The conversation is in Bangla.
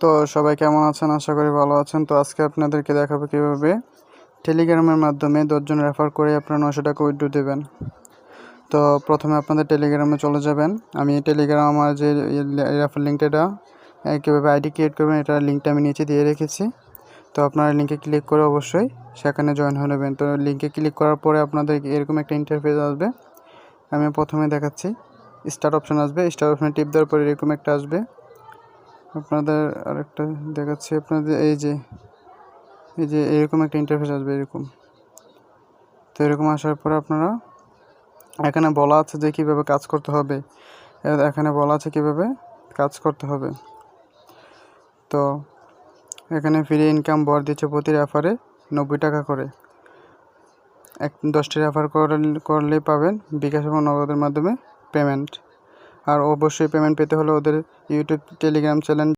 তো সবাই কেমন আছেন? আশা করি ভালো আছেন। তো আজকে আপনাদেরকে দেখাবো কীভাবে টেলিগ্রামের মাধ্যমে 10 জন রেফার করে আপনারা 900 টাকা উইথড্র দেবেন। তো প্রথমে আপনাদের টেলিগ্রামে চলে যাবেন। আমি টেলিগ্রাম আমার যে রেফার লিঙ্কটা কীভাবে আইডি ক্রিয়েট করবেন এটার লিঙ্কটা আমি নিচে দিয়ে রেখেছি। তো আপনারা লিঙ্কে ক্লিক করে অবশ্যই সেখানে জয়েন হয়ে নেবেন। তো লিঙ্কে ক্লিক করার পরে আপনাদের এরকম একটা ইন্টারফেস আসবে। আমি প্রথমে দেখাচ্ছি, স্টার্ট অপশন আসবে। স্টার্ট অপশনে টিপ দেওয়ার পরে এরকম একটা আসবে। আপনাদের আরেকটা দেখাচ্ছি, আপনাদের এই যে এরকম একটা ইন্টারফেস আসবে এরকম। তো এরকম আসার পর আপনারা এখানে বলা আছে যে কীভাবে কাজ করতে হবে। এখানে বলা আছে কীভাবে কাজ করতে হবে। তো এখানে ফ্রি ইনকাম বর দিচ্ছে প্রতি রেফারে 90 টাকা করে। 10টি রেফার করলেই পাবেন বিকাশ এবং নগদের মাধ্যমে পেমেন্ট। আর অবশ্যই পেমেন্ট পেতে হলে ওদের ইউটিউব টেলিগ্রাম চ্যানেল